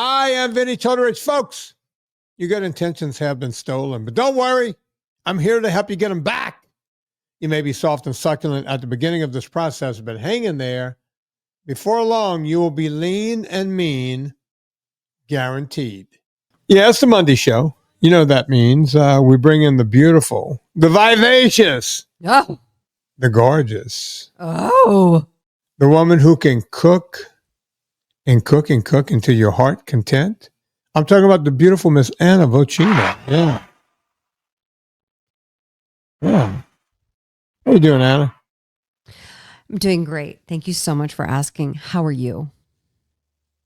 I am Vinnie Tortorich. Folks, your good intentions have been stolen, but don't worry. I'm here to help you get them back. You may be soft and succulent at the beginning of this process, but hang in there. Before long, you will be lean and mean, guaranteed. Yeah, it's the Monday show. You know what that means. We bring in the beautiful, the vivacious, Oh. the gorgeous, Oh. the woman who can cook and cook and cook until your heart content. I'm talking about the beautiful Miss Anna Vocino. Yeah. Yeah. How you doing, Anna? I'm doing great. Thank you so much for asking. How are you?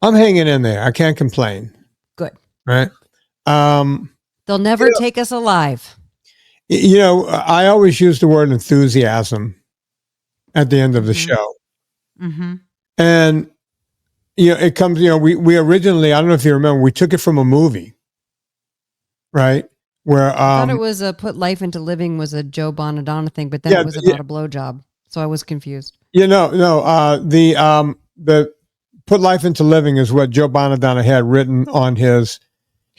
I'm hanging in there. I can't complain. Good. Right? They'll never take us alive. You know, I always use the word enthusiasm at the end of the show. Mm-hmm. And, you know, it comes, you know, we originally, I don't know if you remember, we took it from a movie, right? Where I thought it was Put Life into Living was a Joe Bonadonna thing, but then it was about a blowjob. So I was confused. You know, no, the Put Life into Living is what Joe Bonadonna had written on his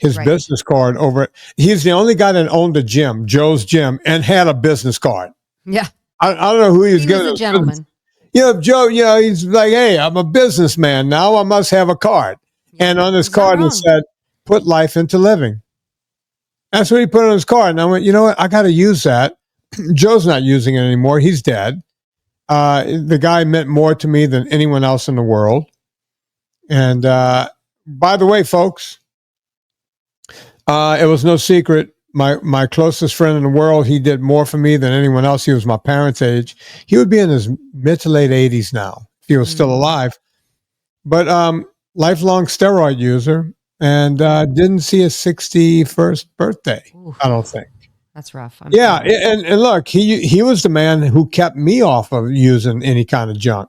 right. business card over. He's the only guy that owned a gym, Joe's Gym, and had a business card. Yeah. I don't know who he was a gentleman. You know, Joe, you know, he's like, hey, I'm a businessman now. I must have a card. Yeah. And on his card, it said, Put Life into Living. That's what he put on his card. And I went, you know what? I got to use that. Joe's not using it anymore. He's dead. The guy meant more to me than anyone else in the world. And by the way, folks, it was no secret. My closest friend in the world, he did more for me than anyone else. He was my parents' age. He would be in his mid to late 80s now if he was still alive. But lifelong steroid user and didn't see his 61st birthday, oof. I don't think. That's rough. Yeah, and look, he was the man who kept me off of using any kind of junk.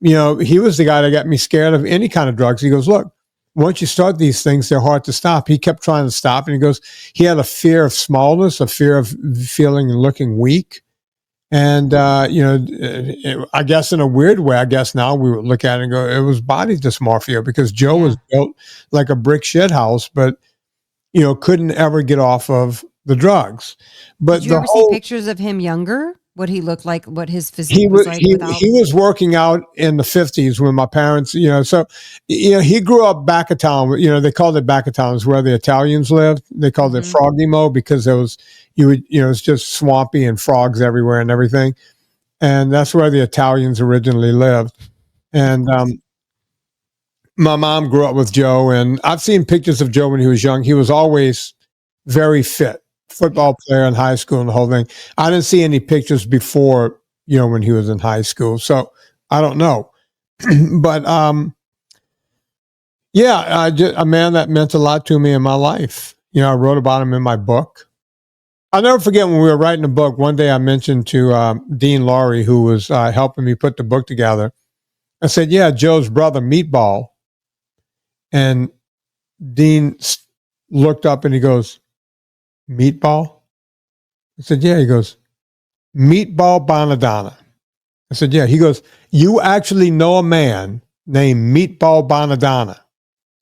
You know, he was the guy that got me scared of any kind of drugs. He goes, look, once you start these things, they're hard to stop. He kept trying to stop, and he goes, he had a fear of smallness, a fear of feeling and looking weak. And, you know, I guess in a weird way, I guess now we would look at it and go, it was body dysmorphia because Joe was built like a brick shit house, but, you know, couldn't ever get off of the drugs. But did you ever see pictures of him younger? What he looked like, what his physique was like? He was working out in the 50s when my parents, you know, so, you know, he grew up back of town. You know, they called it back of town. It's where the Italians lived. They called it Frogimo because there was, it's just swampy and frogs everywhere and everything. And that's where the Italians originally lived. And my mom grew up with Joe, and I've seen pictures of Joe when he was young. He was always very fit. Football player in high school and the whole thing. I didn't see any pictures before, you know, when he was in high school. So I don't know. But a man that meant a lot to me in my life. You know, I wrote about him in my book. I'll never forget when we were writing the book, one day I mentioned to Dean Laurie, who was helping me put the book together. I said, yeah, Joe's brother, Meatball. And Dean looked up and he goes, Meatball? I said, yeah. He goes, Meatball Bonadonna. I said, yeah. He goes, you actually know a man named Meatball Bonadonna?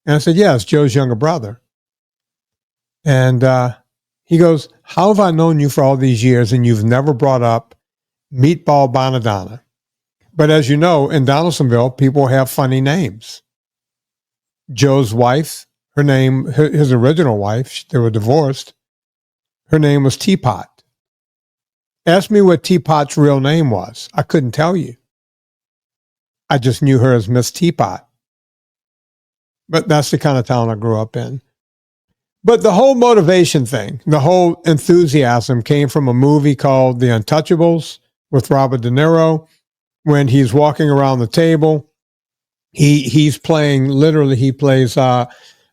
And I said, yeah, it's Joe's younger brother. And he goes, how have I known you for all these years and you've never brought up Meatball Bonadonna? But as you know, in Donaldsonville, people have funny names. Joe's wife, her name, his original wife, they were divorced. Her name was Teapot. Ask me what Teapot's real name was. I couldn't tell you. I just knew her as Miss Teapot. But that's the kind of town I grew up in. But the whole motivation thing, the whole enthusiasm came from a movie called The Untouchables with Robert De Niro. When he's walking around the table, he's playing, literally he plays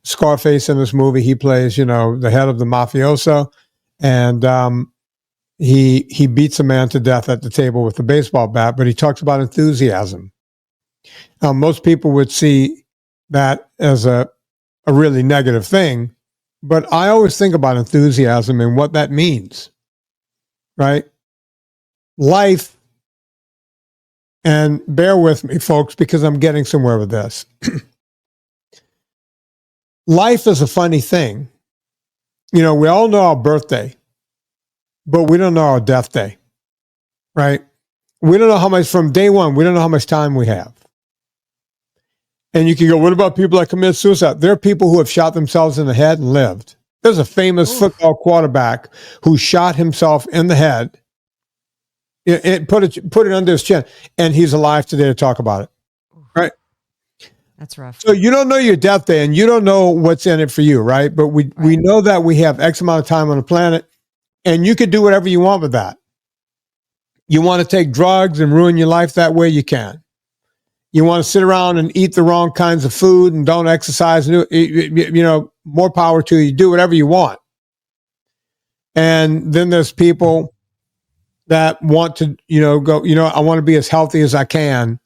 Scarface in this movie. He plays, you know, the head of the mafioso. And he beats a man to death at the table with a baseball bat, but he talks about enthusiasm. Most people would see that as a really negative thing, but I always think about enthusiasm and what that means, right? Life, and bear with me, folks, because I'm getting somewhere with this. life is a funny thing. You know, we all know our birthday, but we don't know our death day, right? We don't know how much, from day one, we don't know how much time we have. And you can go, what about people that commit suicide? There are people who have shot themselves in the head and lived. There's a famous football quarterback who shot himself in the head, put it under his chin, and he's alive today to talk about it, right? That's rough. So you don't know your death day, and you don't know what's in it for you, right? But we know that we have X amount of time on the planet, and you could do whatever you want with that. You want to take drugs and ruin your life that way, you can. You want to sit around and eat the wrong kinds of food and don't exercise, you know, more power to you. Do whatever you want. And then there's people that want to, you know, go, you know, I want to be as healthy as I can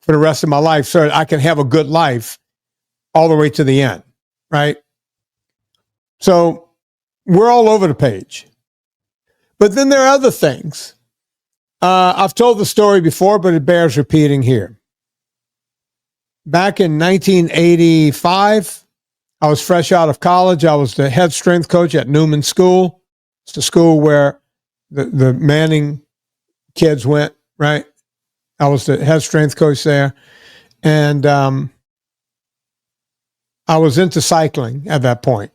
for the rest of my life so that I can have a good life all the way to the end, right? So we're all over the page. But then there are other things. I've told the story before, but it bears repeating here. Back in 1985, I was fresh out of college. I was the head strength coach at Newman School. It's the school where the Manning kids went, right? I was the head strength coach there. And I was into cycling at that point.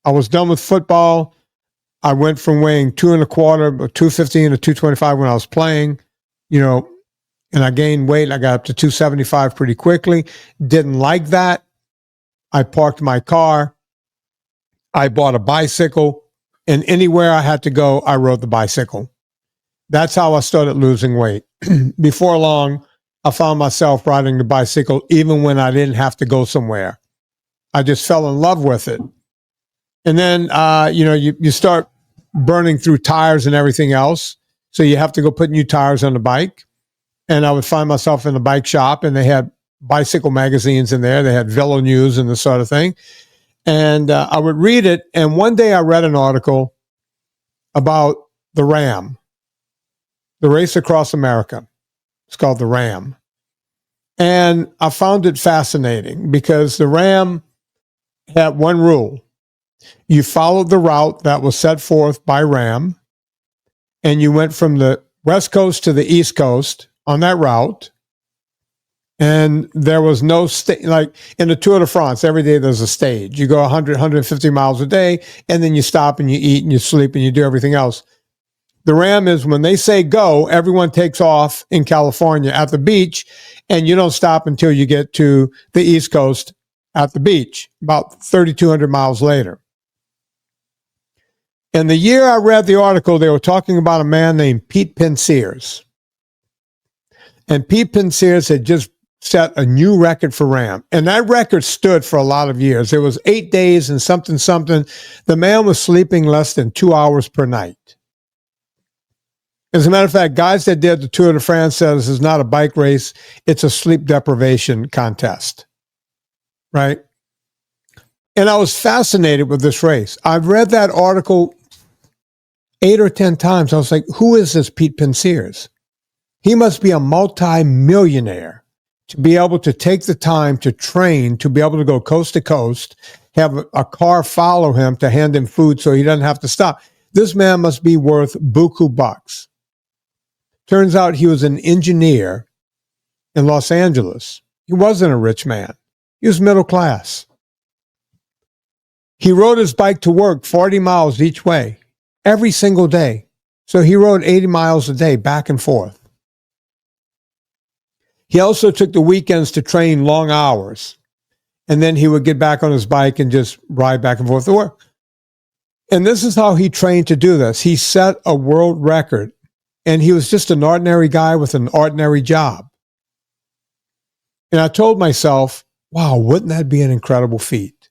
I was done with football. I went from weighing 225, 215 to 225 when I was playing, you know, and I gained weight. I got up to 275 pretty quickly. Didn't like that. I parked my car. I bought a bicycle, and anywhere I had to go, I rode the bicycle. That's how I started losing weight. Before long, I found myself riding the bicycle even when I didn't have to go somewhere. I just fell in love with it. And then, you know, you start burning through tires and everything else. So you have to go put new tires on the bike. And I would find myself in a bike shop, and they had bicycle magazines in there. They had Velo News and this sort of thing. And I would read it. And one day I read an article about the Ram, the race across America. It's called the Ram. And I found it fascinating because the Ram had one rule. You followed the route that was set forth by Ram, and you went from the West Coast to the East Coast on that route. And there was no like in the Tour de France, every day there's a stage. You go 100, 150 miles a day, and then you stop and you eat and you sleep and you do everything else. The Ram is when they say go, everyone takes off in California at the beach, and you don't stop until you get to the East Coast at the beach, about 3,200 miles later. And the year I read the article, they were talking about a man named Pete Penseers. And Pete Penseers had just set a new record for Ram. And that record stood for a lot of years. It was 8 days and something. The man was sleeping less than 2 hours per night. As a matter of fact, guys that did the Tour de France said this is not a bike race. It's a sleep deprivation contest, right? And I was fascinated with this race. I've read that article 8 or 10 times. I was like, who is this Pete Penseers? He must be a multi-millionaire to be able to take the time to train, to be able to go coast to coast, have a car follow him to hand him food so he doesn't have to stop. This man must be worth buku bucks. Turns out he was an engineer in Los Angeles. He wasn't a rich man. He was middle class. He rode his bike to work 40 miles each way, every single day. So he rode 80 miles a day back and forth. He also took the weekends to train long hours. And then he would get back on his bike and just ride back and forth to work. And this is how he trained to do this. He set a world record. And he was just an ordinary guy with an ordinary job. And I told myself, wow, wouldn't that be an incredible feat?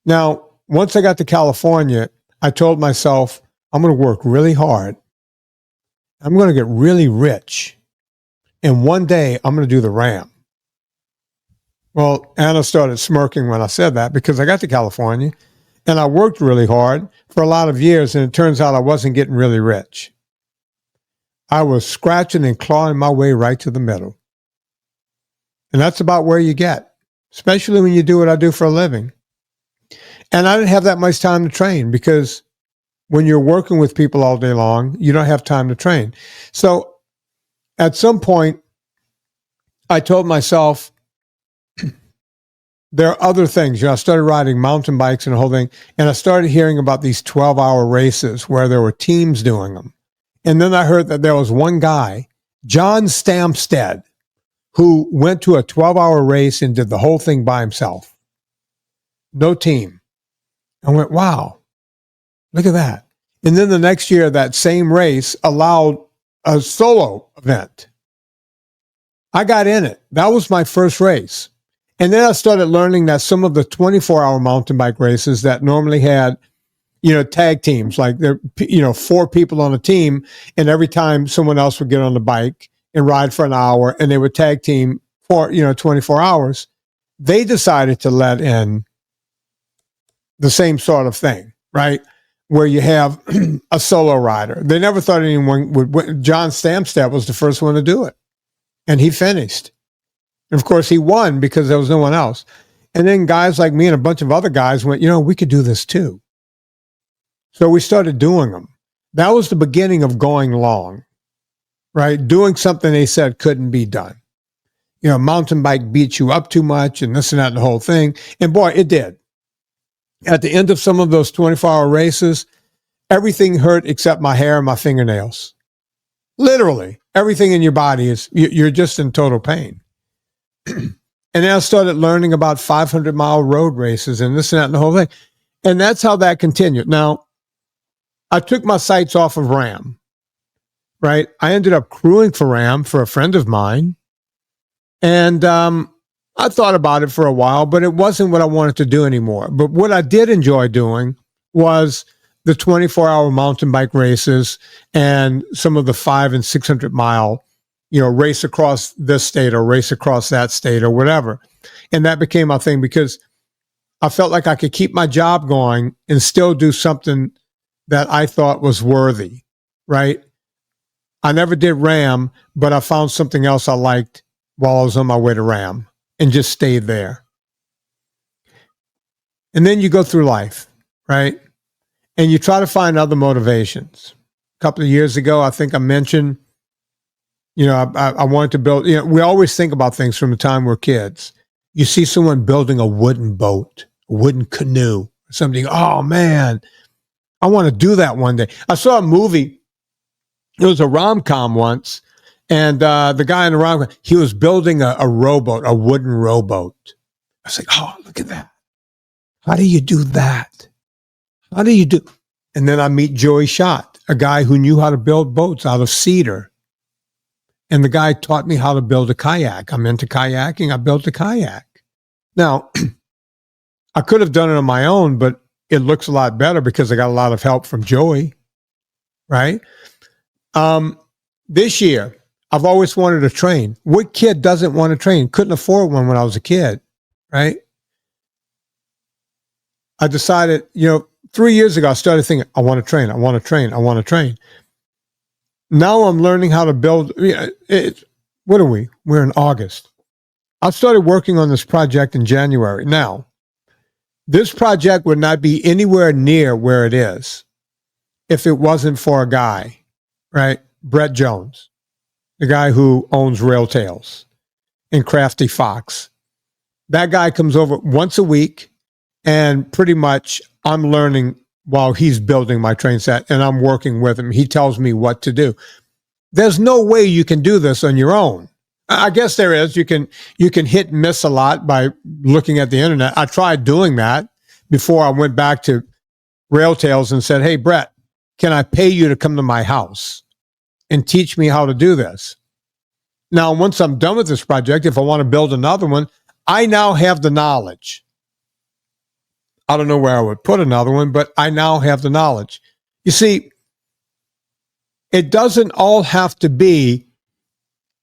Now, once I got to California, I told myself, I'm going to work really hard. I'm going to get really rich. And one day I'm going to do the Ram. Well, Anna started smirking when I said that because I got to California and I worked really hard for a lot of years, and it turns out I wasn't getting really rich. I was scratching and clawing my way right to the middle. And that's about where you get. especially when you do what I do for a living. And I didn't have that much time to train because when you're working with people all day long, you don't have time to train. So at some point, I told myself, there are other things. I started riding mountain bikes and the whole thing, and I started hearing about these 12-hour races where there were teams doing them. And then I heard that there was one guy, John Stamstead, who went to a 12-hour race and did the whole thing by himself. No team. I went, wow, look at that. And then the next year, that same race allowed a solo event. I got in it. That was my first race. And then I started learning that some of the 24-hour mountain bike races that normally had, tag teams, like there, 4 people on a team, and every time someone else would get on the bike and ride for an hour, and they would tag team for, 24 hours, they decided to let in the same sort of thing, right? Where you have a solo rider. They never thought anyone would. John Stamstead was the first one to do it, and he finished. And of course, he won because there was no one else. And then guys like me and a bunch of other guys went, we could do this too. So we started doing them. That was the beginning of going long, right? Doing something they said couldn't be done. Mountain bike beats you up too much and this and that and the whole thing. And boy, it did. At the end of some of those 24-hour races, everything hurt except my hair and my fingernails. Literally, everything in your body you're just in total pain. And then I started learning about 500-mile road races and this and that and the whole thing. And that's how that continued. Now, I took my sights off of RAM, right? I ended up crewing for RAM for a friend of mine. And I thought about it for a while, but it wasn't what I wanted to do anymore. But what I did enjoy doing was the 24-hour mountain bike races and some of the 500 and 600-mile, race across this state or race across that state or whatever. And that became my thing because I felt like I could keep my job going and still do something that I thought was worthy, right? I never did RAM, but I found something else I liked while I was on my way to RAM and just stayed there. And then you go through life, right? And you try to find other motivations. A couple of years ago, I think I mentioned, I wanted to build, we always think about things from the time we're kids. You see someone building a wooden boat, a wooden canoe, something, oh man, I want to do that one day. I saw a movie, it was a rom-com once, and the guy in the rom-com, he was building a rowboat, a wooden rowboat. I was like, oh, look at that. How do you do that? How do you do? And then I meet Joey Schott, a guy who knew how to build boats out of cedar. And the guy taught me how to build a kayak. I'm into kayaking. I built a kayak. Now, I could have done it on my own, but it looks a lot better because I got a lot of help from Joey, right? This year, I've always wanted to train. What kid doesn't want to train? Couldn't afford one when I was a kid, right? I decided, 3 years ago, I started thinking, I want to train, I want to train, I want to train. Now I'm learning how to build. What are we? We're in August. I started working on this project in January. Now, this project would not be anywhere near where it is if it wasn't for a guy, right? Brett Jones, the guy who owns Rail Tales and Crafty Fox. That guy comes over once a week, and pretty much I'm learning while he's building my train set, and I'm working with him. He tells me what to do. There's no way you can do this on your own. I guess there is. You can hit and miss a lot by looking at the internet. I tried doing that before I went back to Rail Tales and said, hey, Brett, can I pay you to come to my house and teach me how to do this? Now, once I'm done with this project, if I want to build another one, I now have the knowledge. I don't know where I would put another one, but I now have the knowledge. You see, it doesn't all have to be,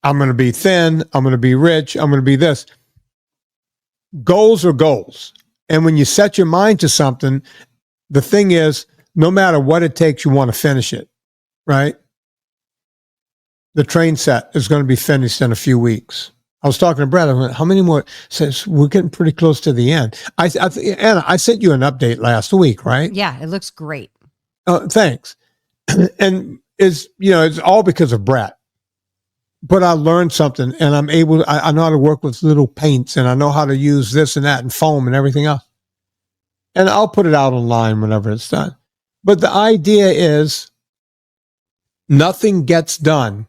I'm going to be thin, I'm going to be rich, I'm going to be this. Goals are goals. And when you set your mind to something, the thing is, no matter what it takes, you want to finish it, right? The train set is going to be finished in a few weeks. I was talking to Brad. I went, how many more? Says we're getting pretty close to the end. Anna, I sent you an update last week, right? Yeah, it looks great. Oh, thanks. And it's all because of Brett. But I learned something, and I know how to work with little paints, and I know how to use this and that and foam and everything else. And I'll put it out online whenever it's done. But the idea is nothing gets done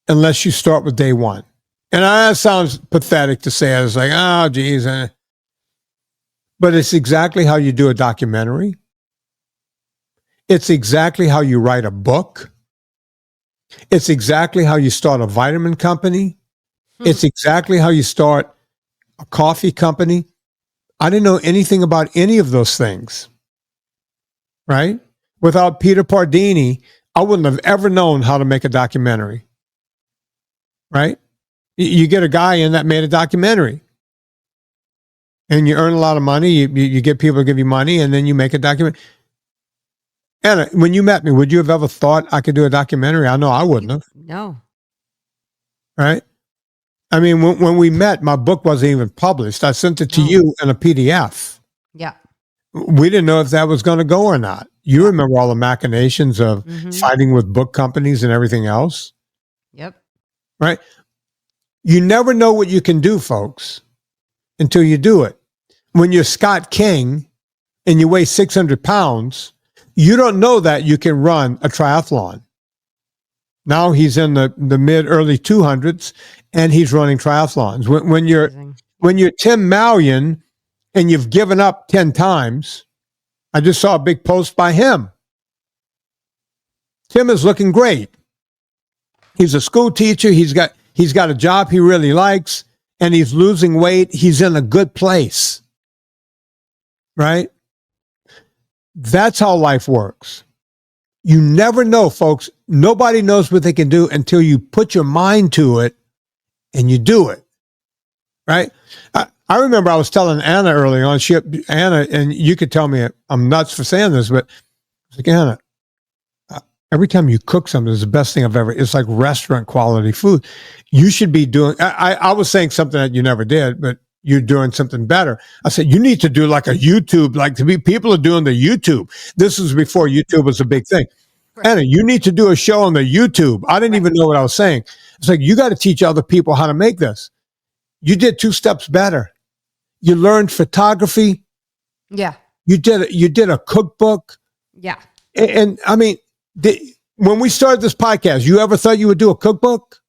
unless you start with day one. And that sounds pathetic to say. It's like, oh, geez. But it's exactly how you do a documentary. It's exactly how you write a book. It's exactly how you start a vitamin company. It's exactly how you start a coffee company. I didn't know anything about any of those things, right? Without Peter Pardini, I wouldn't have ever known how to make a documentary, right? You get a guy in that made a documentary, and you earn a lot of money. You get people to give you money, and then you make a documentary. Anna, when you met me, would you have ever thought I could do a documentary? I know I wouldn't have. No. Right? I mean, when we met, my book wasn't even published. I sent it to you in a PDF. Yeah. We didn't know if that was going to go or not. You remember all the machinations of fighting with book companies and everything else? Yep. Right? You never know what you can do, folks, until you do it. When you're Scott King and you weigh 600 pounds, you don't know that you can run a triathlon. Now he's in the mid-early 200s, and he's running triathlons. When you're Tim Mallion and you've given up 10 times, I just saw a big post by him. Tim is looking great. He's a school teacher. He's got a job he really likes, and he's losing weight. He's in a good place, right? That's how life works. You never know, folks. Nobody knows what they can do until you put your mind to it and you do it, right? I remember I was telling Anna early on, Anna, and you could tell me I'm nuts for saying this, but I was like, Anna, every time you cook something, it's the best thing I've ever. It's like restaurant quality food. You should be doing. I was saying something that you never did, but you're doing something better. I said you need to do like a YouTube, people are doing the YouTube. This was before YouTube was a big thing. Right. Anna, you need to do a show on the YouTube. I didn't even know what I was saying. It's like you got to teach other people how to make this. You did 2 steps better. You learned photography. Yeah. You did a cookbook. Yeah. And I mean. When we started this podcast, you ever thought you would do a cookbook?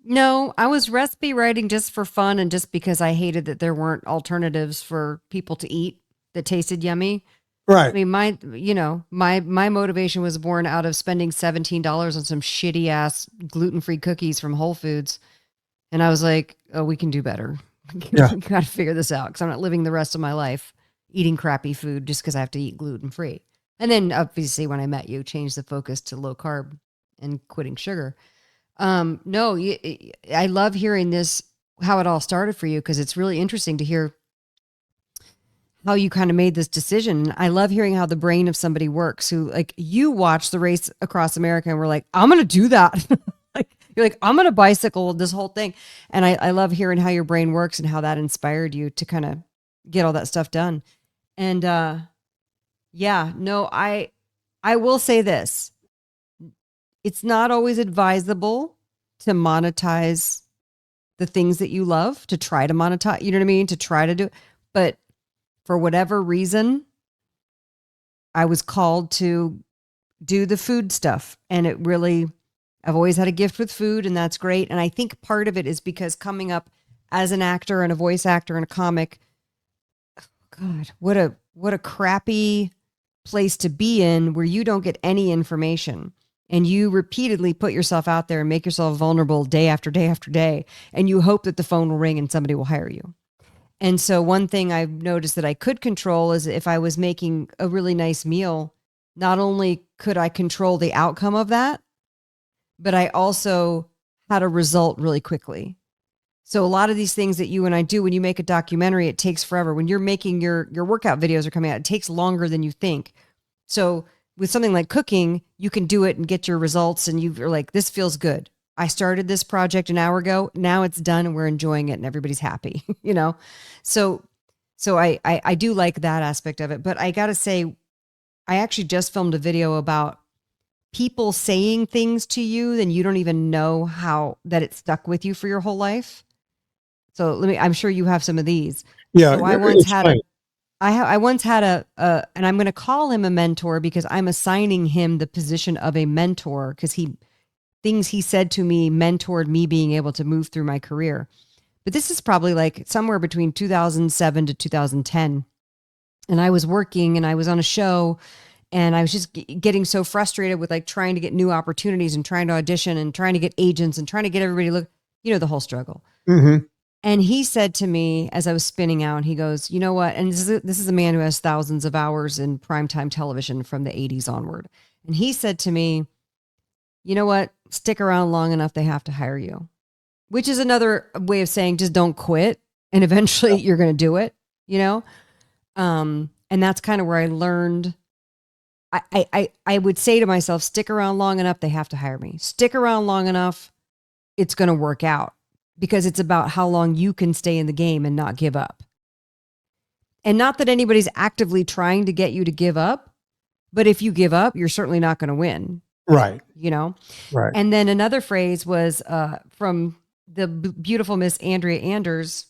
No, I was recipe writing just for fun and just because I hated that there weren't alternatives for people to eat that tasted yummy. Right. I mean, my motivation was born out of spending $17 on some shitty ass gluten-free cookies from Whole Foods. And I was like, oh, we can do better. Yeah. We got to figure this out because I'm not living the rest of my life eating crappy food just because I have to eat gluten-free. And then obviously when I met you, changed the focus to low carb and quitting sugar. No, I love hearing this, how it all started for you, because it's really interesting to hear how you kind of made this decision. I love hearing how the brain of somebody works who, like, you watch the race across America and we're like, I'm going to do that. You're like, I'm going to bicycle this whole thing. And I love hearing how your brain works and how that inspired you to kind of get all that stuff done. And, yeah, no, I will say this. It's not always advisable to monetize the things that you love, to try to monetize, you know what I mean? To try to do it. But for whatever reason, I was called to do the food stuff. And it really, I've always had a gift with food, and that's great. And I think part of it is because coming up as an actor and a voice actor and a comic, God, what a crappy place to be in where you don't get any information and you repeatedly put yourself out there and make yourself vulnerable day after day after day. And you hope that the phone will ring and somebody will hire you. And so one thing I've noticed that I could control is if I was making a really nice meal, not only could I control the outcome of that, but I also had a result really quickly. So a lot of these things that you and I do, when you make a documentary, it takes forever. When you're making your workout videos are coming out, it takes longer than you think. So with something like cooking, you can do it and get your results and you're like, this feels good. I started this project an hour ago. Now it's done and we're enjoying it and everybody's happy, you know? So I do like that aspect of it, but I got to say, I actually just filmed a video about people saying things to you, then you don't even know how that it stuck with you for your whole life. So I'm sure you have some of these. Yeah. So I once had a, and I'm going to call him a mentor because I'm assigning him the position of a mentor because things he said to me mentored me being able to move through my career. But this is probably like somewhere between 2007 to 2010. And I was working and I was on a show and I was just getting so frustrated with like trying to get new opportunities and trying to audition and trying to get agents and trying to get everybody to look, you know, the whole struggle. Mm-hmm. And he said to me as I was spinning out, he goes, you know what? And this is a man who has thousands of hours in primetime television from the 80s onward. And he said to me, you know what? Stick around long enough, they have to hire you. Which is another way of saying just don't quit. And eventually you're going to do it, you know? And that's kind of where I learned. I would say to myself, stick around long enough, they have to hire me. Stick around long enough, it's going to work out. Because it's about how long you can stay in the game and not give up. And not that anybody's actively trying to get you to give up, but if you give up, you're certainly not going to win. Right. You know? Right. And then another phrase was from the beautiful Miss Andrea Anders,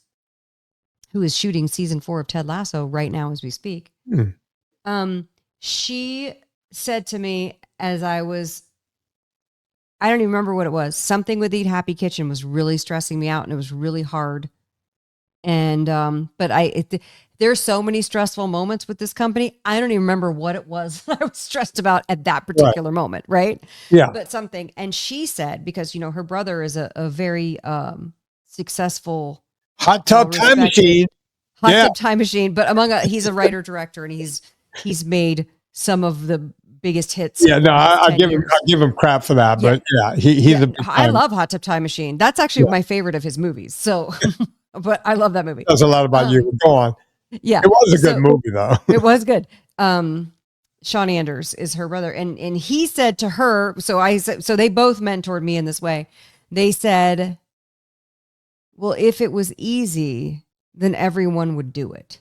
who is shooting season 4 of Ted Lasso right now as we speak. She said to me as I don't even remember what it was. Something with Eat Happy Kitchen was really stressing me out and it was really hard. And, but there's so many stressful moments with this company. I don't even remember what it was I was stressed about at that particular moment. Right. Yeah. But something, and she said, because, you know, her brother is a very, successful hot tub time machine. Tub time machine. But he's a writer director and he's made some of the biggest hits. Yeah, no, I give him crap for that, but he's a big fan. I love Hot Tub Time Machine. That's actually my favorite of his movies. So, but I love that movie. That's a lot about you. Go on. Yeah, it was a good movie though. It was good. Sean Anders is her brother, and he said to her, so they both mentored me in this way. They said, "Well, if it was easy, then everyone would do it."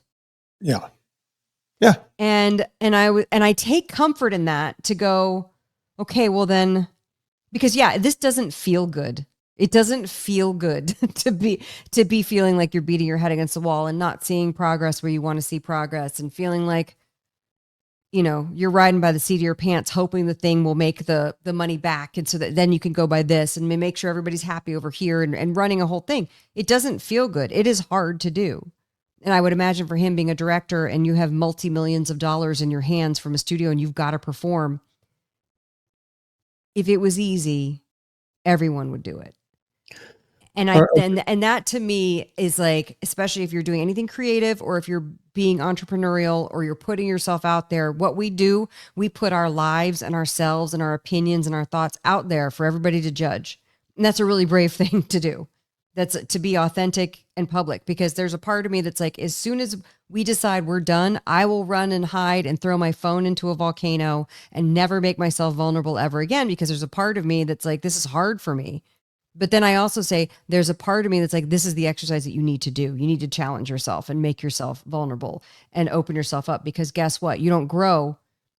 Yeah. Yeah. And I take comfort in that to go, okay, well then, because this doesn't feel good. It doesn't feel good to be feeling like you're beating your head against the wall and not seeing progress where you want to see progress and feeling like, you know, you're riding by the seat of your pants, hoping the thing will make the money back. And so that then you can go buy this and make sure everybody's happy over here and running a whole thing. It doesn't feel good. It is hard to do. And I would imagine for him being a director and you have multi-millions of dollars in your hands from a studio and you've got to perform. If it was easy, everyone would do it. And and that to me is like, especially if you're doing anything creative or if you're being entrepreneurial or you're putting yourself out there, what we do, we put our lives and ourselves and our opinions and our thoughts out there for everybody to judge. And that's a really brave thing to do. That's to be authentic and public, because there's a part of me that's like, as soon as we decide we're done, I will run and hide and throw my phone into a volcano and never make myself vulnerable ever again, because there's a part of me that's like, this is hard for me. But then I also say, there's a part of me that's like, this is the exercise that you need to do. You need to challenge yourself and make yourself vulnerable and open yourself up, because guess what? You don't grow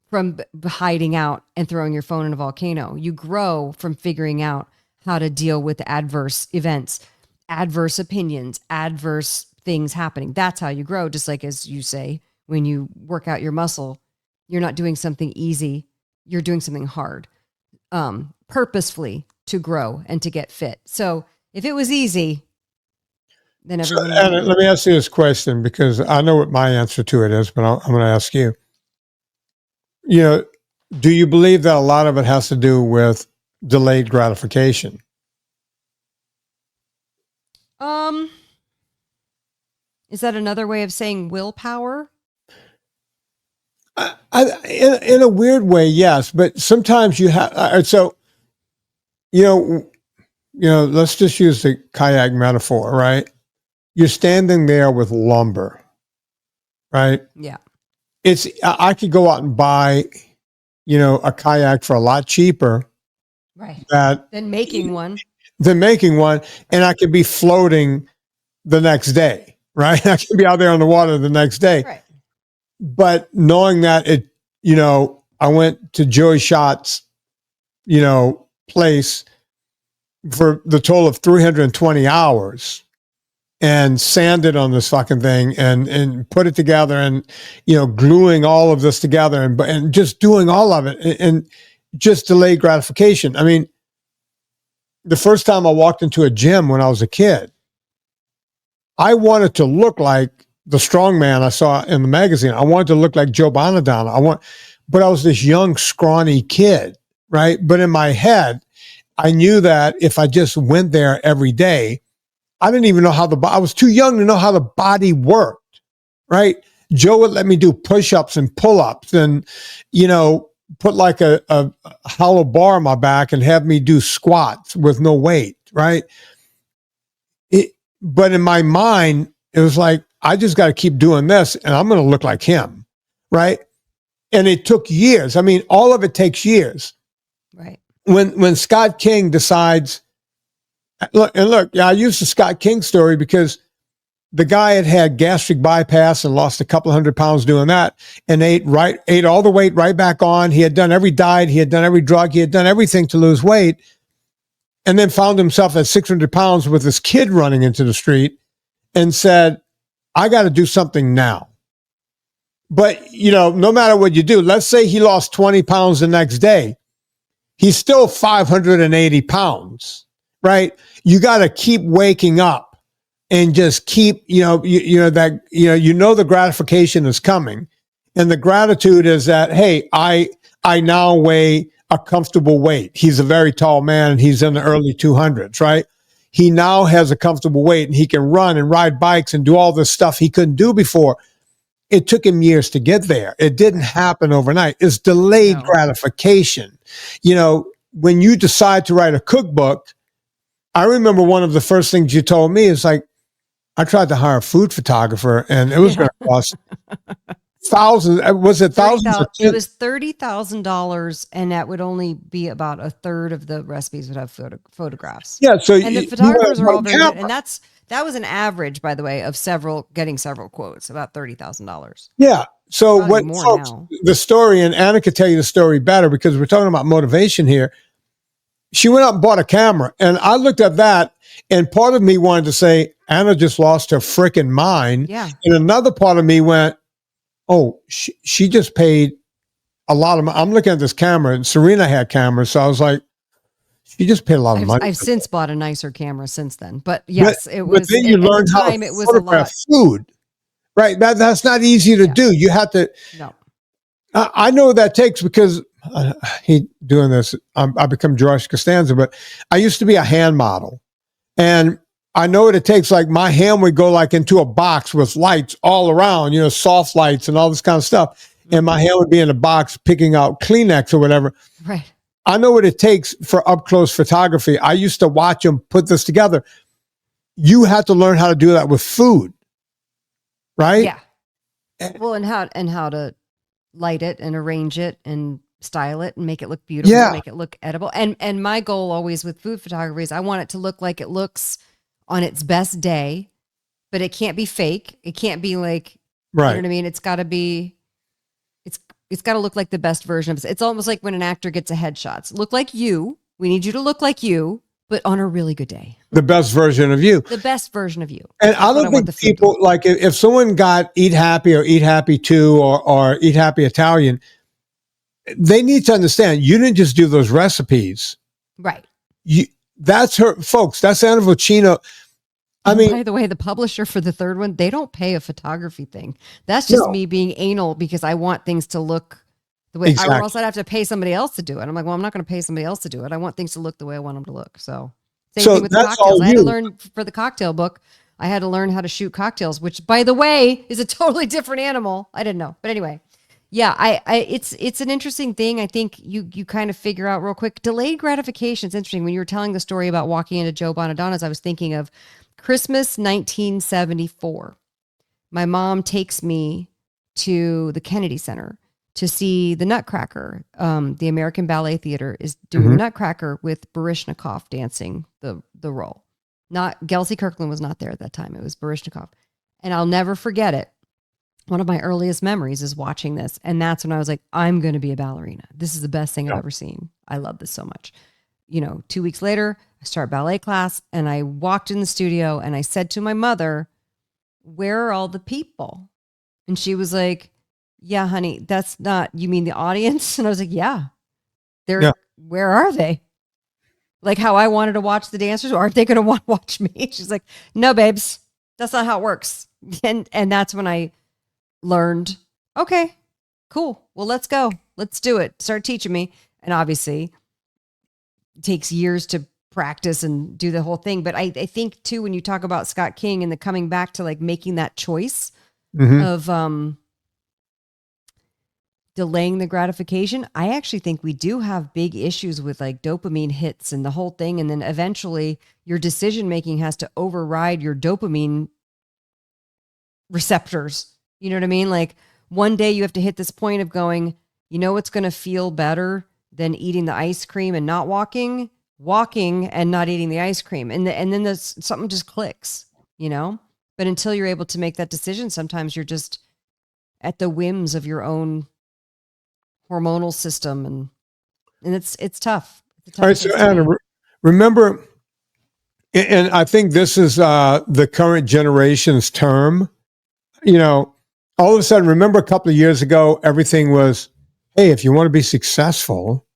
from hiding out and throwing your phone in a volcano. You grow from figuring out how to deal with adverse events, adverse opinions, adverse things happening. That's how you grow. Just like, as you say, when you work out your muscle, you're not doing something easy. You're doing something hard, purposefully to grow and to get fit. So if it was easy, then everyone. Let me ask you this question, because I know what my answer to it is, but I'm going to ask you. You know, do you believe that a lot of it has to do with delayed gratification? Is that another way of saying willpower? In a weird way, yes. But sometimes you have. So, you know, let's just use the kayak metaphor, right? You're standing there with lumber, right? Yeah. I could go out and buy, you know, a kayak for a lot cheaper, right? Than making one. than making one. And I could be floating the next day, right? I can be out there on the water the next day. Right. But knowing that I went to Joey Schott's, place for the total of 320 hours and sanded on this fucking thing and put it together and, gluing all of this together and just doing all of it and just delayed gratification. I mean, the first time I walked into a gym when I was a kid, I wanted to look like the strongman I saw in the magazine. I wanted to look like Joe Bonadonna. But I was this young, scrawny kid, right? But in my head, I knew that if I just went there every day, I didn't even know I was too young to know how the body worked, right? Joe would let me do push-ups and pull-ups and, put like a hollow bar on my back and have me do squats with no weight, right? But in my mind, it was like, I just got to keep doing this and I'm going to look like him, right? And it took years. I mean, all of it takes years. Right. When Scott King decides, look, I used the Scott King story because the guy had gastric bypass and lost a couple 100 pounds doing that and ate all the weight right back on. He had done every diet. He had done every drug. He had done everything to lose weight and then found himself at 600 pounds with this kid running into the street and said, I got to do something now. But, no matter what you do, let's say he lost 20 pounds the next day. He's still 580 pounds, right? You got to keep waking up and just keep, the gratification is coming. And the gratitude is that, hey, I now weigh a comfortable weight. He's a very tall man and he's in the early 200s, right? He now has a comfortable weight and he can run and ride bikes and do all this stuff he couldn't do before. It took him years to get there. It didn't happen overnight. It's delayed gratification. When you decide to write a cookbook, I remember one of the first things you told me is like, I tried to hire a food photographer and it was going to cost thousands. Was it thousands? It was $30,000 and that would only be about a third of the recipes would have photographs. Yeah. So and the photographers are all very good. And that was an average, by the way, of getting several quotes, about $30,000. Yeah. So the story, and Anna could tell you the story better because we're talking about motivation here. She went out and bought a camera and I looked at that and part of me wanted to say, Anna just lost her freaking mind. Yeah. And another part of me went, oh, she just paid a lot of money. I'm looking at this camera and Serena had cameras. So I was like, she just paid a lot of money. I've since bought a nicer camera since then, but yes, it was. But then you learned how to photograph food, right? That's not easy to do. You have to. No. I know what that takes because I hate doing this. I become George Costanza, but I used to be a hand model, and I know what it takes. Like my hand would go like into a box with lights all around, soft lights and all this kind of stuff, and my hand would be in a box picking out Kleenex or whatever. Right. I know what it takes for up close photography. I used to watch them put this together. You have to learn how to do that with food, right? Yeah. Well, and how to light it and arrange it and style it and make it look beautiful, make it look edible. And my goal always with food photography is I want it to look like it looks on its best day, but it can't be fake. It can't be like, right. You know what I mean? It's got to be. It's got to look like the best version of it. It's almost like when an actor gets a headshots. Look like you. We need you to look like you, but on a really good day. The best version of you. The best version of you. And I don't think people, like if someone got Eat Happy or Eat Happy 2 or Eat Happy Italian, they need to understand you didn't just do those recipes. Right. That's her, folks. That's Anna Vocino. I mean, by the way, the publisher for the third one, they don't pay a photography thing. That's just me being anal because I want things to look the way, or else I'd have to pay somebody else to do it. I'm like, well, I'm not going to pay somebody else to do it. I want things to look the way I want them to look. So same thing with the cocktails. I had to learn for the cocktail book. I had to learn how to shoot cocktails, which by the way, is a totally different animal. I didn't know. But anyway, yeah, it's an interesting thing. I think you kind of figure out real quick. Delayed gratification is interesting. When you were telling the story about walking into Joe Bonadonna's, I was thinking of Christmas 1974. My mom takes me to the Kennedy Center to see the Nutcracker. The American Ballet Theater is doing the Nutcracker with Baryshnikov dancing the role. Not Gelsey Kirkland was not there at that time. It was Baryshnikov. And I'll never forget it. One of my earliest memories is watching this. And that's when I was like, I'm going to be a ballerina. This is the best thing I've ever seen. I love this so much. 2 weeks later, I start ballet class and I walked in the studio and I said to my mother, where are all the people? And she was like, yeah, honey, that's not, you mean the audience? And I was like, yeah, where are they? Like how I wanted to watch the dancers, or aren't they going to want to watch me? She's like, no, babes, that's not how it works. And that's when I learned, okay, cool. Well, let's go. Let's do it. Start teaching me. And obviously it takes years to practice and do the whole thing. But I think too, when you talk about Scott King and the coming back to like making that choice of delaying the gratification, I actually think we do have big issues with like dopamine hits and the whole thing. And then eventually your decision making has to override your dopamine receptors. You know what I mean? Like one day you have to hit this point of going, what's going to feel better than eating the ice cream and not walking and not eating the ice cream. And then there's something just clicks, but until you're able to make that decision, sometimes you're just at the whims of your own hormonal system. And it's tough. All right. So Anna, remember, and I think this is the current generation's term, all of a sudden, remember a couple of years ago, everything was, hey, if you want to be successul,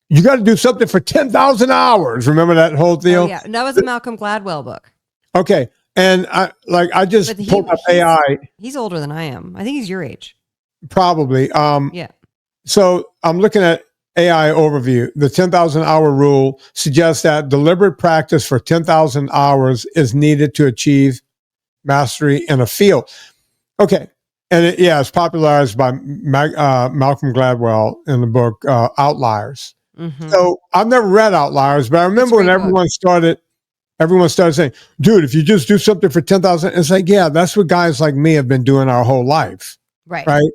you got to do something for 10,000 hours. Remember that whole deal? Oh, yeah. And that was a Malcolm Gladwell book. Okay. And I just pulled up AI. He's older than I am. I think he's your age. Probably. Yeah. So I'm looking at AI overview. The 10,000 hour rule suggests that deliberate practice for 10,000 hours is needed to achieve mastery in a field. Okay. And it's popularized by Malcolm Gladwell in the book Outliers. Mm-hmm. So I've never read Outliers, but I remember when everyone started saying, dude, if you just do something for 10,000, it's like, yeah, that's what guys like me have been doing our whole life. Right. Right.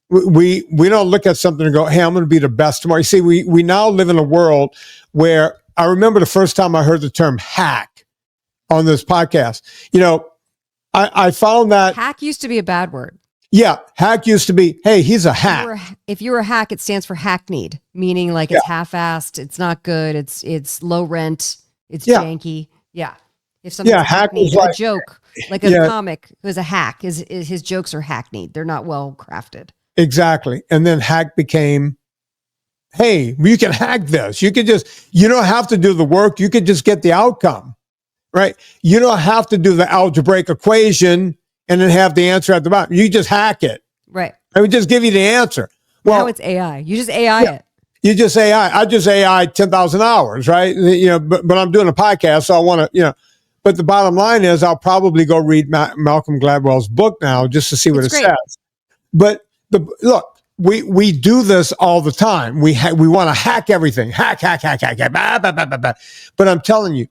We don't look at something and go, hey, I'm going to be the best tomorrow. You see, we now live in a world where I remember the first time I heard the term hack on this podcast. I found that hack used to be a bad word. Yeah. Hack used to be, hey, he's a hack. If you were a hack, it stands for hackneyed, meaning like it's half-assed. It's not good. It's low rent. It's janky. Yeah. If something's hackneyed, like a joke, like a comic who's a hack, his jokes are hackneyed. They're not well crafted. Exactly. And then hack became, hey, you can hack this. You don't have to do the work. You could just get the outcome, right? You don't have to do the algebraic equation and then have the answer at the bottom. You just hack it. Right. I would just give you the answer. Well, now it's AI. You just AI it. You just AI. I just AI 10,000 hours, right? But I'm doing a podcast, so I want to, but the bottom line is I'll probably go read Malcolm Gladwell's book now just to see what it says. But look, we do this all the time. We want to hack everything. Hack, bah, bah, bah, bah, bah. But I'm telling you,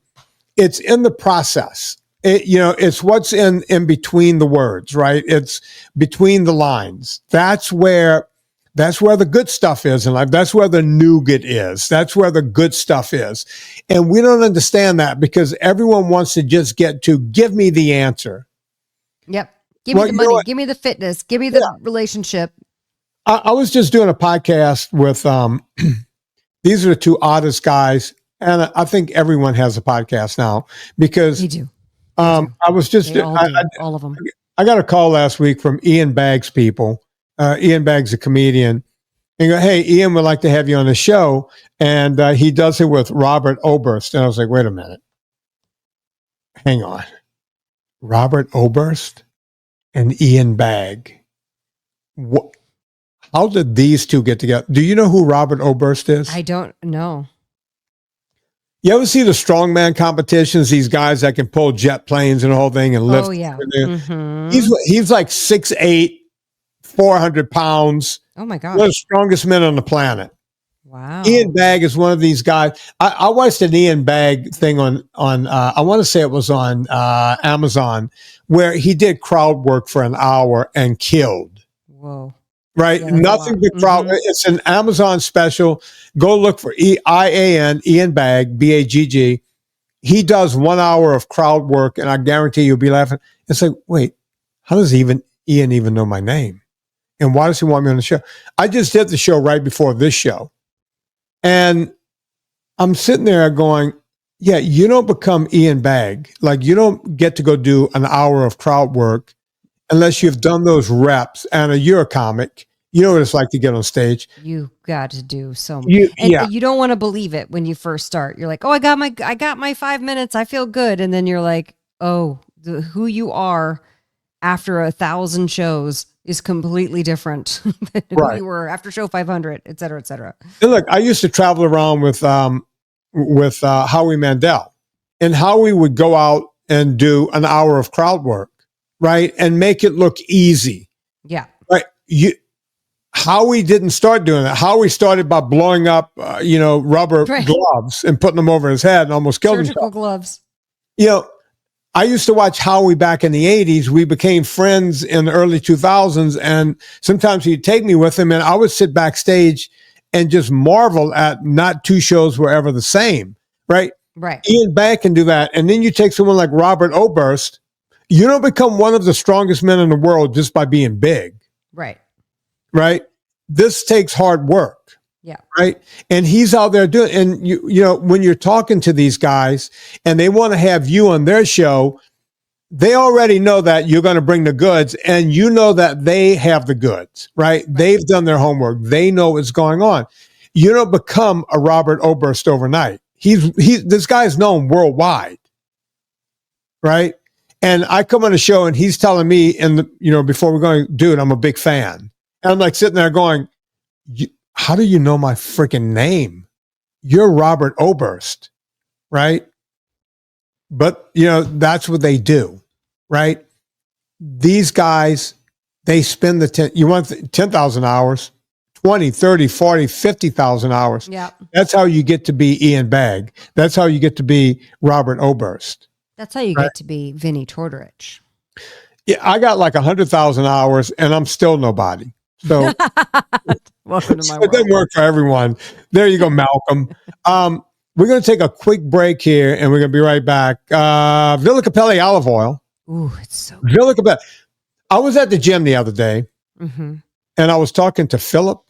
it's in the process. It's what's in between the words, right? It's between the lines. That's where the good stuff is in life. That's where the nougat is. That's where the good stuff is. And we don't understand that because everyone wants to just give me the answer. Yep. Give me the money. Give me the fitness. Give me the relationship. I was just doing a podcast with, these are the two oddest guys. And I think everyone has a podcast now because you do. I was just, all of them. I got a call last week from Ian Baggs people. Ian Baggs, a comedian. And go, hey, Ian would like to have you on the show. And he does it with Robert Oberst. And I was like, wait a minute. Hang on. Robert Oberst and Ian Bagg. What? How did these two get together? Do you know who Robert Oberst is? I don't know. You ever see the strongman competitions? These guys that can pull jet planes and the whole thing and lift. Oh, yeah. Mm-hmm. He's like 6'8", 400 pounds. Oh, my God. One of the strongest men on the planet. Wow. Ian Bagg is one of these guys. I watched an Ian Bagg thing on I want to say it was on Amazon, where he did crowd work for an hour and killed. Whoa. right? Yeah, that's a Nothing lot. but crowd. Mhm. It's an Amazon special. Go look for EIAN, Ian Bagg, BAGG. He does 1 hour of crowd work, and I guarantee you'll be laughing. It's like, wait, how does Ian even know my name? And why does he want me on the show? I just did the show right before this show. And I'm sitting there going, yeah, you don't become Ian Bagg. Like, you don't get to go do an hour of crowd work unless you've done those reps. And you're a comic. You know what it's like to get on stage. You got to do so much. And Yeah, you don't want to believe it when you first start. You're like, oh, I got my 5 minutes. I feel good. And then you're like, oh, who you are after 1,000 shows is completely different than who you were after show 500, et cetera, et cetera. And look, I used to travel around with Howie Mandel, and Howie would go out and do an hour of crowd work, right, and make it look easy. Yeah, right. Howie didn't start doing that. Howie started by blowing up, rubber gloves and putting them over his head and almost killed himself. Surgical gloves. I used to watch Howie back in the 80s. We became friends in the early 2000s, and sometimes he'd take me with him, and I would sit backstage and just marvel at not two shows were ever the same, right? Right. Ian Bagg can do that. And then you take someone like Robert Oberst, you don't become one of the strongest men in the world just by being big. Right. Right? This takes hard work. Yeah. Right. And he's out there doing, and when you're talking to these guys and they want to have you on their show, they already know that you're going to bring the goods, and you know that they have the goods, right? They've done their homework. They know what's going on. You don't become a Robert Oberst overnight. This guy's known worldwide. Right. And I come on a show and he's telling me before we're going, dude, I'm a big fan. And I'm like sitting there going, how do you know my freaking name? You're Robert Oberst, right? But, that's what they do, right? These guys, they spend you want 10,000 hours, 20, 30, 40, 50,000 hours. Yeah. That's how you get to be Ian Bagg. That's how you get to be Robert Oberst. That's how you get to be Vinnie Tortorich. Yeah, I got like 100,000 hours and I'm still nobody. So, welcome to my it world. doesn't work for everyone. There you go, Malcolm. We're going to take a quick break here, and we're going to be right back. Villa Capelli olive oil. Ooh, it's so good. Villa Capelli. I was at the gym the other day, and I was talking to Philip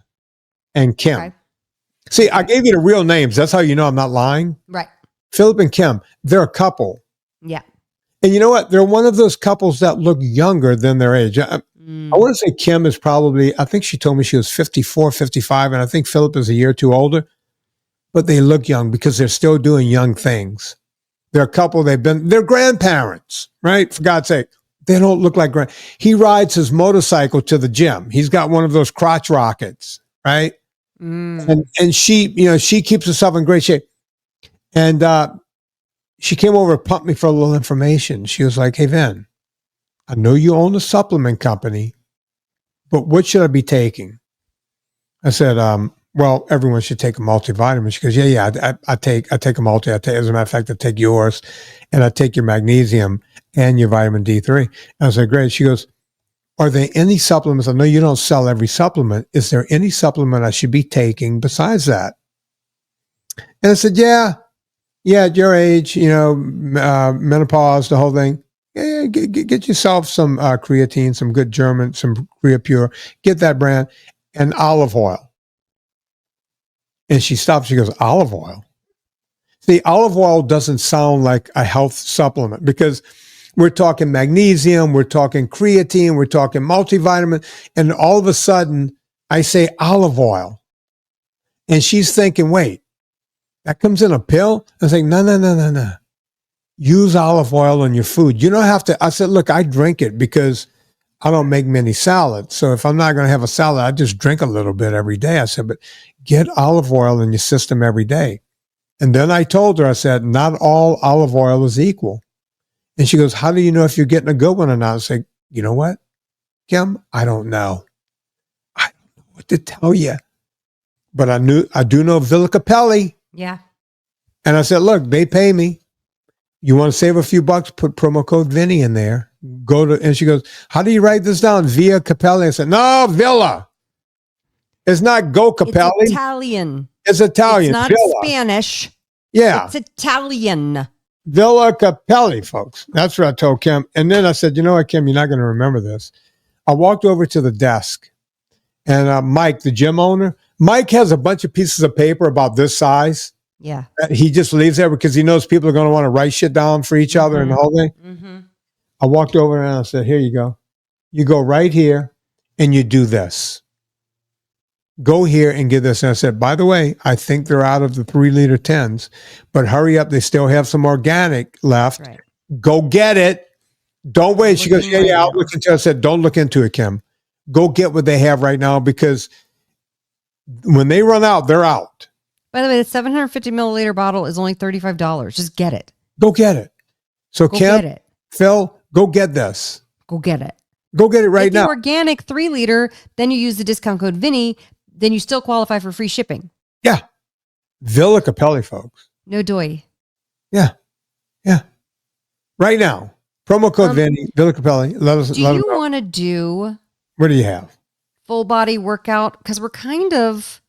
and Kim. Okay. See, I gave you the real names. That's how you know I'm not lying. Right. Philip and Kim, they're a couple. Yeah. And you know what? They're one of those couples that look younger than their age. I want to say Kim is probably, I think she told me she was 54, 55, and I think Philip is a year or two older. But they look young because they're still doing young things. They're a couple, they're grandparents, right? For God's sake. They don't look like he rides his motorcycle to the gym. He's got one of those crotch rockets, right? And she keeps herself in great shape. And she came over and pumped me for a little information. She was like, hey, Vin, I know you own a supplement company, but what should I be taking? I said, well, everyone should take a multivitamin. She goes, yeah, I take a multi. As a matter of fact, I take yours, and I take your magnesium and your vitamin D3. And I was like, great. She goes, are there any supplements? I know you don't sell every supplement. Is there any supplement I should be taking besides that? And I said, yeah, at your age, menopause, the whole thing. Yeah, get yourself some creatine, some good German, some Creapure. Get that brand, and olive oil. And she stops. She goes, olive oil? See, olive oil doesn't sound like a health supplement because we're talking magnesium, we're talking creatine, we're talking multivitamin. And all of a sudden, I say olive oil. And she's thinking, wait, that comes in a pill? I was like, no. Use olive oil in your food. You don't have to. I said, look, I drink it because I don't make many salads. So if I'm not going to have a salad, I just drink a little bit every day. I said, but get olive oil in your system every day. And then I told her, I said, not all olive oil is equal. And she goes, how do you know if you're getting a good one or not? I said, you know what, Kim? I don't know. I don't know what to tell you. But I do know Villa Capelli. Yeah. And I said, look, they pay me. You want to save a few bucks? Put promo code Vinnie in there. And she goes, how do you write this down? Via Capelli. I said, no, Villa. It's not Go Capelli. It's Italian. It's Italian. It's not Villa. Spanish. Yeah. It's Italian. Villa Capelli, folks. That's what I told Kim. And then I said, you know what, Kim, you're not going to remember this. I walked over to the desk, and Mike, the gym owner, Mike has a bunch of pieces of paper about this size. Yeah. He just leaves there because he knows people are going to want to write shit down for each other and the whole thing. Mm-hmm. I walked over and I said, here you go. You go right here and you do this. Go here and get this. And I said, by the way, I think they're out of the 3-liter tins, but hurry up. They still have some organic left. Right. Go get it. Don't wait. She goes, yeah, I'll look into it. I said, don't look into it, Kim. Go get what they have right now, because when they run out, they're out. By the way, the 750 milliliter bottle is only $35. Just get it. Go get it. So Go Kim, get it. Phil, go get this. Go get it. Go get it right now. If the organic 3-liter, then you use the discount code Vinnie, then you still qualify for free shipping. Yeah. Villa Capelli, folks. No doy. Yeah. Yeah. Right now. Promo code Vinnie, Villa Capelli. Let us Do you want to do what do you have? full body workout? Because we're kind of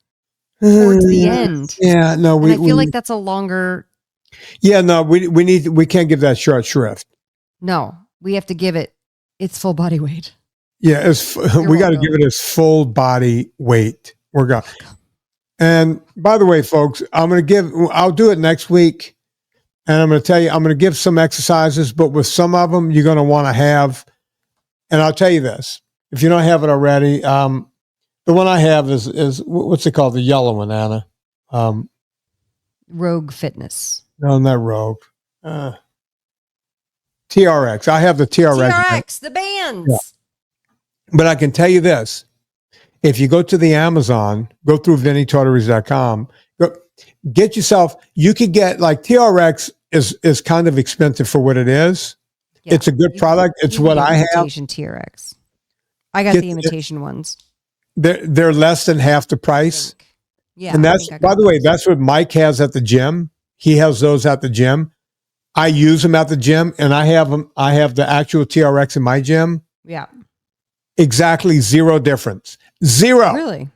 towards the end. Yeah, no, I feel like that's a longer. Yeah, no, we can't give that short shrift. No, we have to give it its full body weight. Yeah, we got to give it its full body weight. We're going. And by the way, folks, I'll do it next week. And I'm going to tell you, I'm going to give some exercises, but with some of them, you're going to want to have, and I'll tell you this, if you don't have it already, the one I have is what's it called? The yellow one, Anna. Rogue Fitness. No, not Rogue. TRX. I have the TRX. TRX, the bands. Yeah. But I can tell you this. If you go to the Amazon, go through VinnieTortorich.com, get yourself, you could get, like, TRX is kind of expensive for what it is. Yeah, it's a good product. It's what I have. Imitation TRX. I got the imitation ones. They're less than half the price. Yeah. And that's, by the way, that's what Mike has at the gym. He has those at the gym. I use them at the gym, and I have them. I have the actual TRX in my gym. Yeah. Exactly zero difference. Zero. Really?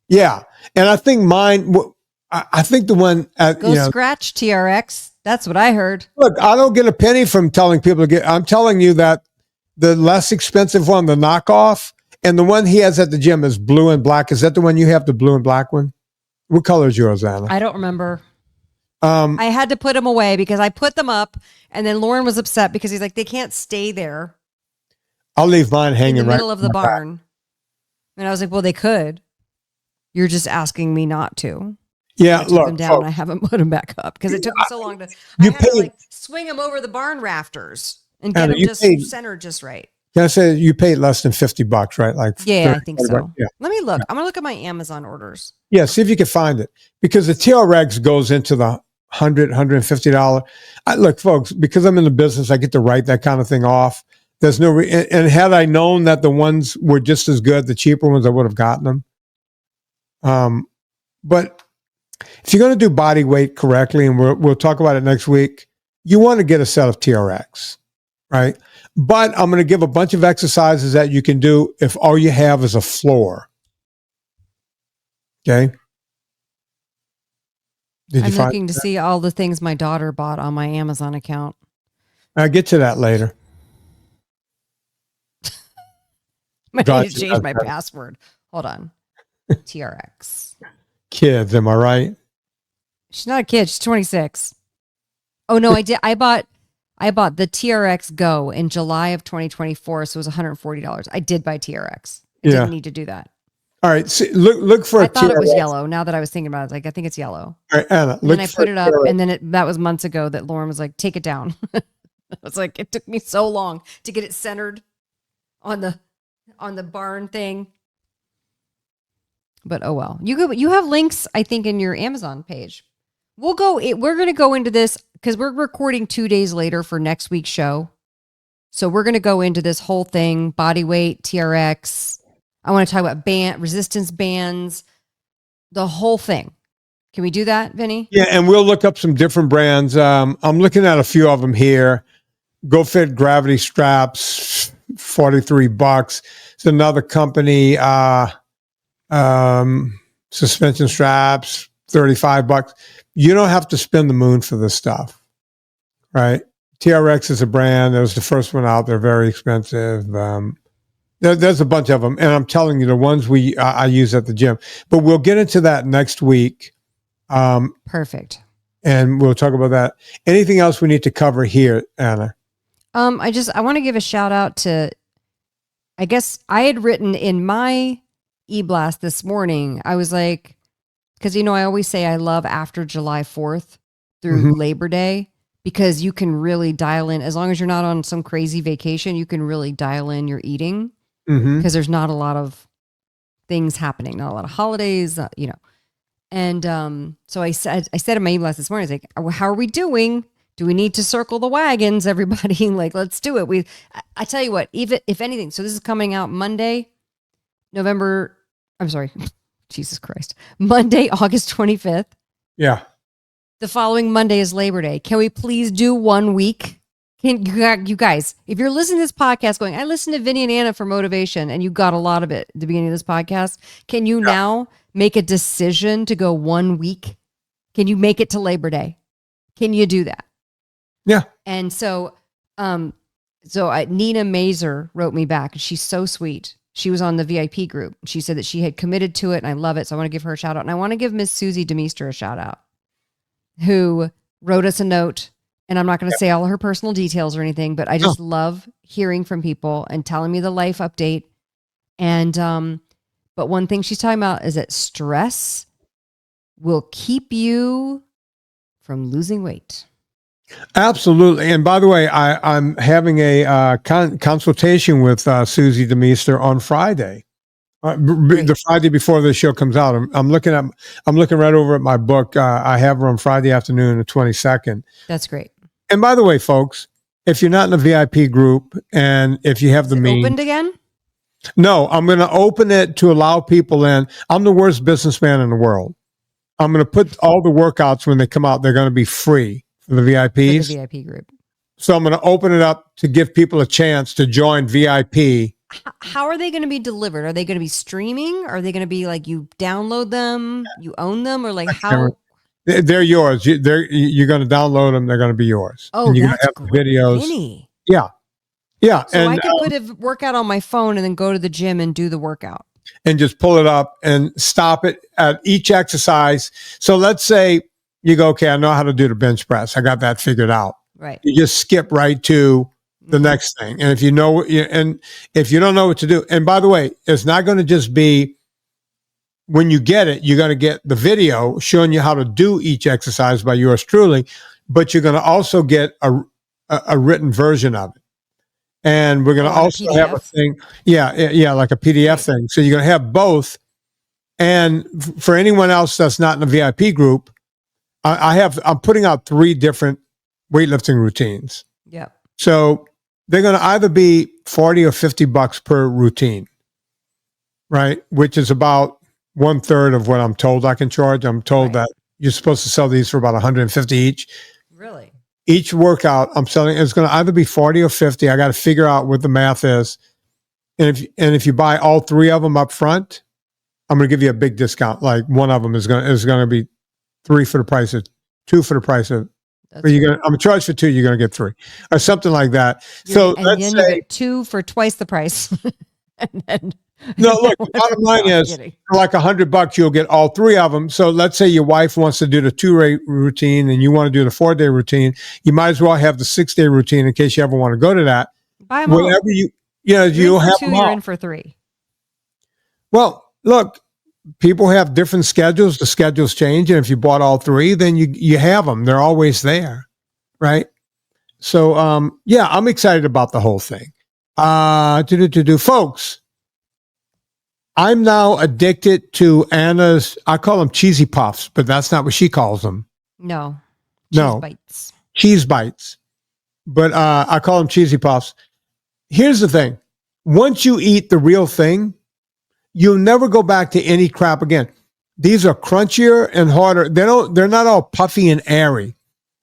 Yeah. And I think mine, I think the one at scratch TRX. That's what I heard. Look, I don't get a penny from telling people to get. I'm telling you that the less expensive one, the knockoff, and the one he has at the gym is blue and black. Is that the one you have, the blue and black one? What color is yours, Anna? I don't remember. I had to put them away because I put them up, and then Lauren was upset because he's like, they can't stay there. I'll leave mine hanging in the middle of the barn. And I was like, well, they could. You're just asking me not to. Yeah, I took them down. I haven't put them back up because it took me so long to. I had to swing them over the barn rafters and get them just centered just right. Can I say you paid less than $50, right? Like, yeah, I think so. Yeah. Let me look. I'm gonna look at my Amazon orders. Yeah, see if you can find it, because the TRX goes into the $150. Look, folks, because I'm in the business, I get to write that kind of thing off. There's no, and had I known that the ones were just as good, the cheaper ones, I would have gotten them. But if you're going to do body weight correctly, and we'll talk about it next week, you want to get a set of TRX, right? But I'm going to give a bunch of exercises that you can do if all you have is a floor. Okay. I'm looking to see all the things my daughter bought on my Amazon account. I'll get to that later. I need to change my password. Hold on. TRX. Kids, am I right? She's not a kid. She's 26. Oh no, I did. I bought the TRX Go in July of 2024, so it was $140. I did buy TRX. I didn't need to do that. All right, see, look for. I thought it was yellow. Now that I was thinking about it, I was like, I think it's yellow. All right, Anna, and then I put it up, and then that was months ago that Lauren was like, take it down. It's like, it took me so long to get it centered on the barn thing. But oh well. You have links, I think, in your Amazon page. We're going to go into this because we're recording 2 days later for next week's show. So we're going to go into this whole thing, body weight, TRX. I want to talk about resistance bands, the whole thing. Can we do that, Vinnie? Yeah, and we'll look up some different brands. I'm looking at a few of them here. GoFit Gravity Straps, $43. It's another company. suspension straps, $35. You don't have to spend the moon for this stuff, right? TRX is a brand. That was the first one out. They're very expensive. There's a bunch of them. And I'm telling you, the ones I use at the gym. But we'll get into that next week. Perfect. And we'll talk about that. Anything else we need to cover here, Anna? I want to give a shout out to, I guess I had written in my e-blast this morning, I was like, because, I always say I love after July 4th through Labor Day, because you can really dial in, as long as you're not on some crazy vacation, you can really dial in your eating, because there's not a lot of things happening, not a lot of holidays, And so I said in my e-blast this morning, I was like, how are we doing? Do we need to circle the wagons, everybody? Like, let's do it. I tell you what, if anything, so this is coming out Monday, Jesus Christ, Monday, August 25th. Yeah. The following Monday is Labor Day. Can we please do 1 week? Can you guys, if you're listening to this podcast going, I listened to Vinnie and Anna for motivation, and you got a lot of it at the beginning of this podcast. Can you now make a decision to go 1 week? Can you make it to Labor Day? Can you do that? Yeah. And so, Nina Mazer wrote me back, and she's so sweet. She was on the VIP group. She said that she had committed to it, and I love it. So I want to give her a shout out. And I want to give Miss Susie DeMeester a shout out, who wrote us a note. And I'm not going to say all of her personal details or anything, but I just love hearing from people and telling me the life update. And, but one thing she's talking about is that stress will keep you from losing weight. Absolutely. And by the way, I'm having a consultation with Susie DeMeester on Friday, the Friday before the show comes out. I'm looking right over at my book. I have her on Friday afternoon, the 22nd. That's great. And by the way, folks, if you're not in a VIP group, and if you have the means, opened again? No, I'm going to open it to allow people in. I'm the worst businessman in the world. I'm going to put all the workouts when they come out. They're going to be free for the VIPs. For the VIP group. So I'm going to open it up to give people a chance to join VIP. How are they going to be delivered? Are they going to be streaming? Are they going to be like you download them, you own them, or like how? They're yours. You're going to download them. They're going to be yours. Oh, and you're that's going to have videos. Vinnie. Yeah. Yeah. So I could put a workout on my phone and then go to the gym and do the workout. And just pull it up and stop it at each exercise. So let's say you go, okay, I know how to do the bench press. I got that figured out. Right. You just skip right to the next thing. And if you know, and if you don't know what to do, and by the way, it's not going to just be when you get it, you're going to get the video showing you how to do each exercise by yours truly, but you're going to also get a written version of it. And we're going to also have a thing. Yeah. Like a PDF thing. So you're going to have both. And for anyone else that's not in a VIP group, I'm putting out 3 different weightlifting routines. Yeah. So they're going to either be $40 or $50 per routine, right? Which is about 1/3 of what I'm told I can charge. I'm told that you're supposed to sell these for about $150 each. Really? Each workout I'm selling is going to either be $40 or $50. I got to figure out what the math is. And if you buy all 3 of them up front, I'm going to give you a big discount. Like one of them is going to be 3 for the price of 2 for the price of. I'm going to charge for 2. You're going to get 3 or something like that. And then you get 2 for twice the price. And then no, look, the bottom line is for like $100, you'll get all 3 of them. So let's say your wife wants to do the 2-day routine and you want to do the 4-day routine. You might as well have the 6-day routine in case you ever want to go to that. Buy them all. Whatever you'll have 2, them you're all. in for 3. Well, look, people have different schedules. The schedules change. And if you bought all 3, then you have them. They're always there. Right. So, I'm excited about the whole thing. Folks, I'm now addicted to Anna's, I call them cheesy puffs, but that's not what she calls them. No. No. Bites. Cheese bites. But I call them cheesy puffs. Here's the thing. Once you eat the real thing, you'll never go back to any crap again. These are crunchier and harder. They're not all puffy and airy.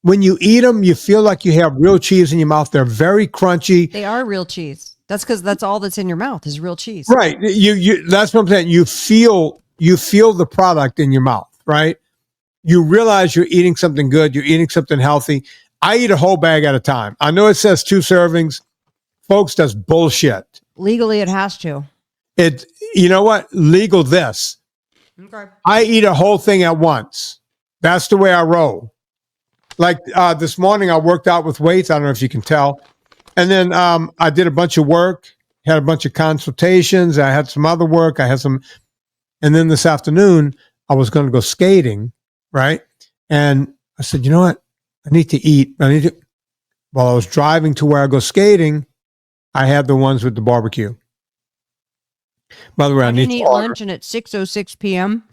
When you eat them, you feel like you have real cheese in your mouth. They're very crunchy. They are real cheese. That's because that's all that's in your mouth is real cheese. Right. You that's what I'm saying. You feel you feel the product in your mouth, right? You realize you're eating something good. You're eating something healthy. I eat a whole bag at a time. I know it says 2 servings. Folks, that's bullshit. Legally, it has to. You know what? Legal this. Okay. I eat a whole thing at once. That's the way I roll. Like this morning, I worked out with weights. I don't know if you can tell. And then I did a bunch of work, had a bunch of consultations. I had some other work. And then this afternoon, I was going to go skating, right? And I said, you know what? I need to eat. While I was driving to where I go skating, I had the ones with the barbecue. By the way, I need to eat order lunch and at 6:06 p.m.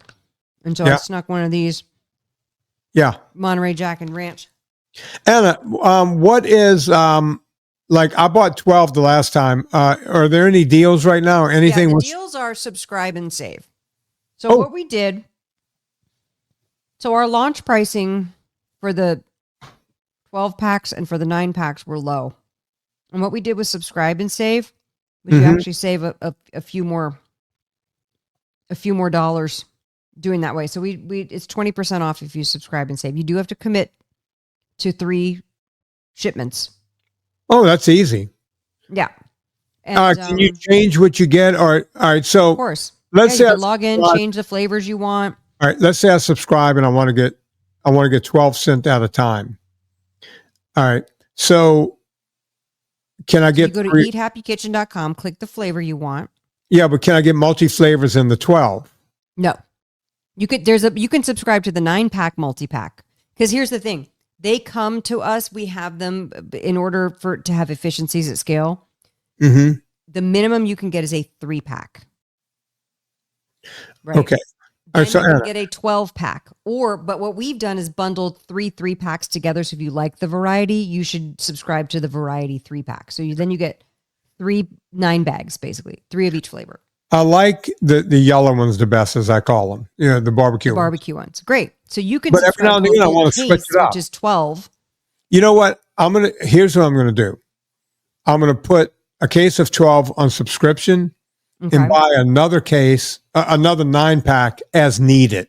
And so I snuck one of these. Yeah. Monterey Jack and Ranch. Anna, what is, like I bought 12 the last time. Are there any deals right now or anything? Yeah, the deals are subscribe and save. So what we did, so our launch pricing for the 12 packs and for the 9 packs were low. And what we did was subscribe and save. We actually save a few more dollars doing that way. So we it's 20% off if you subscribe and save. You do have to commit to 3 shipments. Oh, that's easy. Yeah. And, can you change what you get? All right. So of course, let's say you can log in, change the flavors you want. All right. Let's say I subscribe and I want to get 12 cents at a time. All right. So can I get? You go to eathappykitchen.com, click the flavor you want. Yeah, but can I get multi flavors in the 12? No. You can subscribe to the 9-pack multi-pack. Because here's the thing. They come to us. We have them in order to have efficiencies at scale. Mm-hmm. The minimum you can get is a 3-pack. Right. Okay. Then you can get a 12-pack. But what we've done is bundled 3 3-packs together. So if you like the variety, you should subscribe to the variety 3-pack. So then you get 3 9 bags, basically 3 of each flavor. I like the yellow ones the best, as I call them. Yeah, the barbecue ones. Great. So you can. But every now and then I want to switch it up. Which is 12. You know what? Here's what I'm gonna do. I'm gonna put a case of 12 on subscription and buy another case, another 9-pack as needed.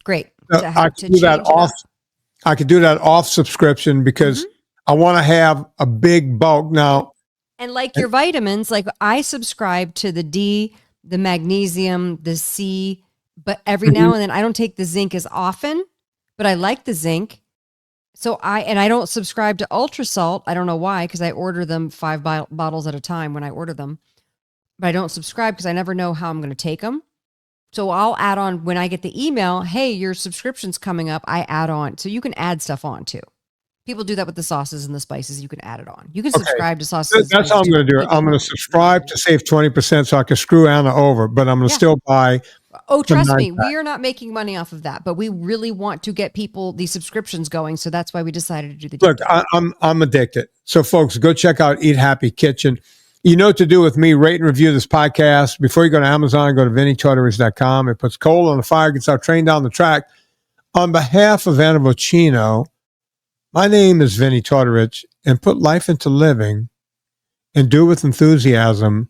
Great. I could do that off. I could do that off subscription because I want to have a big bulk now. And like your vitamins, like I subscribe to the D, the magnesium, the C, but every now and then I don't take the zinc as often, but I like the zinc. So I don't subscribe to Ultra Salt. I don't know why, because I order them 5 bottles at a time when I order them. But I don't subscribe because I never know how I'm going to take them. So I'll add on when I get the email, hey, your subscription's coming up. I add on. So you can add stuff on too. People do that with the sauces and the spices. You can add it on. You can subscribe to sauces. That's how I'm going to do it. I'm going to subscribe to save 20% so I can screw Anna over, but I'm going to still buy. Oh, trust me, we are not making money off of that, but we really want to get people these subscriptions going. So that's why we decided to do the deal. Look, I'm addicted. So folks, go check out Eat Happy Kitchen. You know what to do with me. Rate and review this podcast. Before you go to Amazon, go to VinnieTortorich.com. It puts coal on the fire, gets our train down the track. On behalf of Anna Vocino, my name is Vinnie Tortorich, and put life into living and do it with enthusiasm